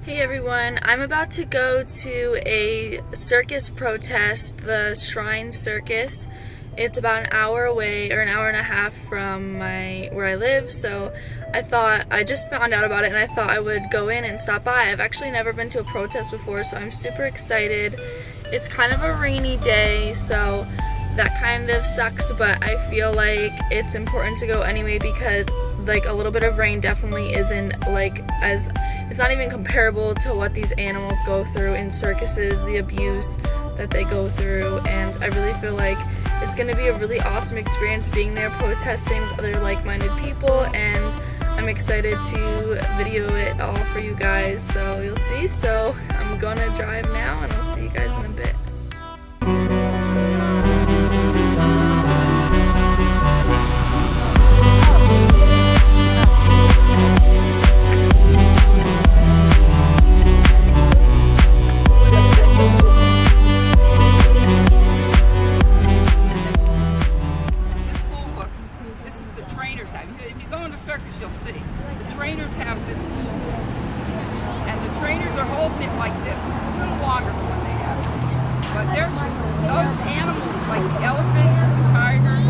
Hey everyone, I'm about to go to a circus protest, the Shrine Circus. It's about an hour away, or an hour and a half from where I live, so I just found out about it and I thought I would go in and stop by. I've actually never been to a protest before, so I'm super excited. It's kind of a rainy day, so that kind of sucks, but I feel like it's important to go anyway because like a little bit of rain definitely isn't it's not even comparable to what these animals go through in circuses, the abuse that they go through, and I really feel like it's going to be a really awesome experience being there protesting with other like-minded people, and I'm excited to video it all for you guys, so you'll see. So I'm gonna drive now and I'll see you guys in a bit. If you go in the circus, you'll see the trainers have this bull, and the trainers are holding it like this. It's a little longer than what they have, but there's those animals like the elephants, the tigers.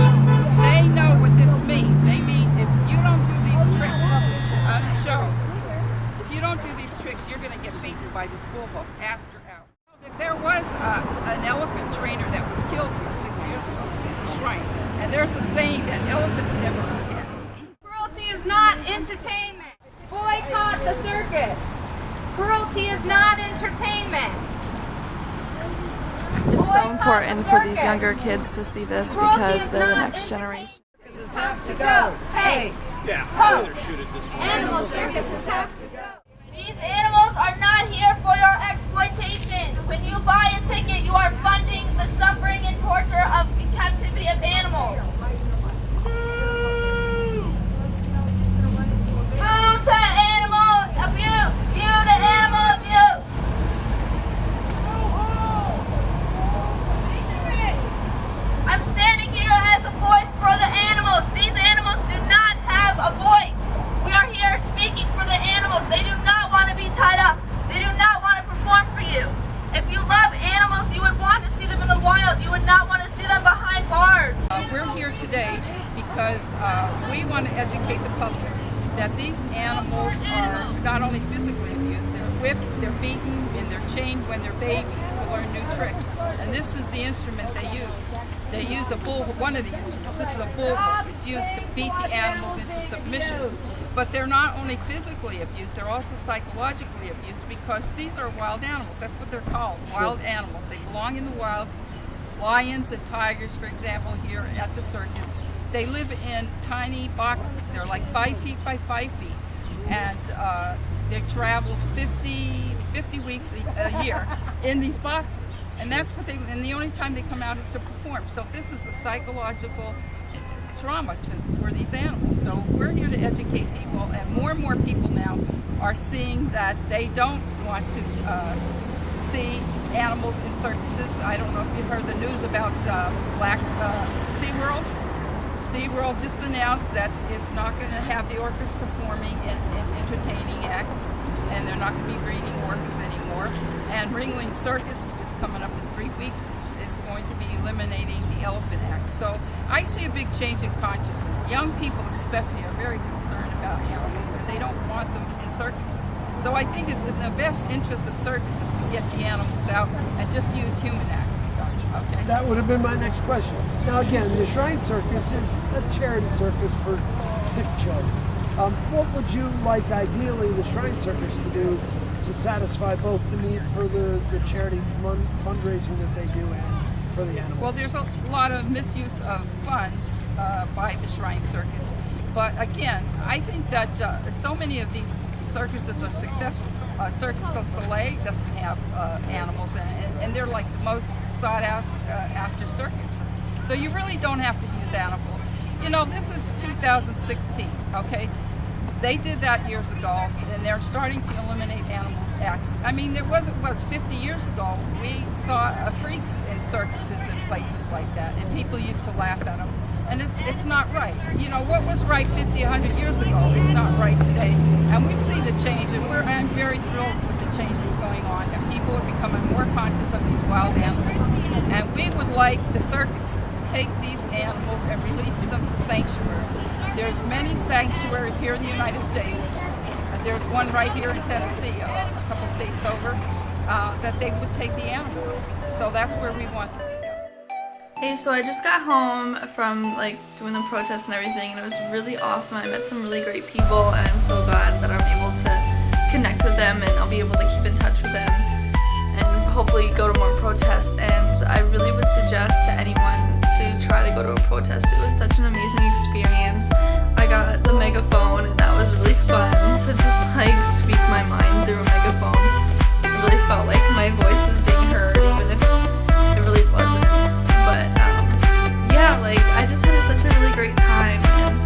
They know what this means. They mean if you don't do these tricks on the show, if you don't do these tricks, you're going to get beaten by this bull after hours. There was an elephant trainer that was killed here 6 years ago at the shrine, and there's a saying that elephants never forget. Is not entertainment. Boycott the circus. Cruelty is not entertainment. It's so important for these younger kids to see this because they're the next generation. Circuses have to go. Hey! Yeah, Ho! shoot it this way. Animal circuses have to go. These animals are not here for your exploitation. When you buy a ticket, you are funding the suffering and torture of captivity of animals. To animal abuse! View to animal abuse! I'm standing here as a voice for the animals. These animals do not have a voice. We are here speaking for the animals. They do not want to be tied up. They do not want to perform for you. If you love animals, you would want to see them in the wild. You would not want to see them behind bars. We're here today because we want to educate the public that these animals are not only physically abused, they're whipped, they're beaten, and they're chained when they're babies to learn new tricks. And this is the instrument they use. They use a bull, one of the instruments. This is a bull hook. It's used to beat the animals into submission. But they're not only physically abused, they're also psychologically abused because these are wild animals. That's what they're called, wild animals. They belong in the wild. Lions and tigers, for example, here at the circus, they live in tiny boxes. They're like 5 feet by 5 feet, and they travel 50 weeks a year in these boxes. And that's what and the only time they come out is to perform. So this is a psychological trauma for these animals. So we're here to educate people, and more people now are seeing that they don't want to see animals in circuses. I don't know if you've heard the news about SeaWorld. SeaWorld just announced that it's not going to have the orcas performing in entertaining acts, and they're not going to be breeding orcas anymore. And Ringling Circus, which is coming up in 3 weeks, is going to be eliminating the elephant act. So I see a big change in consciousness. Young people especially are very concerned about animals, and they don't want them in circuses. So I think it's in the best interest of circuses to get the animals out and just use human acts. Okay. That would have been my next question. Now again, the Shrine Circus is a charity circus for sick children. What would you like ideally the Shrine Circus to do to satisfy both the need for the charity fundraising that they do and for the animals? Well, there's a lot of misuse of funds by the Shrine Circus. But again, I think that so many of these circuses are successful. Circus du Soleil doesn't have animals in it, and they're like the most sought out after circuses. So you really don't have to use animals. You know, this is 2016, okay? They did that years ago, and they're starting to eliminate animals acts. I mean, it was 50 years ago, we saw freaks in circuses and places like that, and people used to laugh at them. And it's not right. You know, what was right 50, 100 years ago is not right today. And we see the change, and I'm very thrilled with the like the circuses to take these animals and release them to sanctuaries. There's many sanctuaries here in the United States. There's one right here in Tennessee, a couple states over, that they would take the animals. So that's where we want them to go. Hey, so I just got home from like doing the protests and everything, and it was really awesome. I met some really great people, and I'm so glad that I'm able to connect with them, and I'll be able to keep in touch with them and hopefully go to more protests. And I really would suggest to anyone to try to go to a protest. It was such an amazing experience. I got the megaphone, and that was really fun to just like speak my mind through a megaphone. It really felt like my voice was being heard, even if it really wasn't. But yeah, like I just had such a really great time, and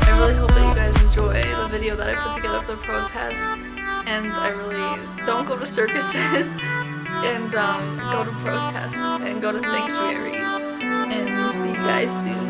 I really hope that you guys enjoy the video that I put together for the protest. And I really don't go to circuses, and go to protests and go to sanctuaries, and see you guys soon.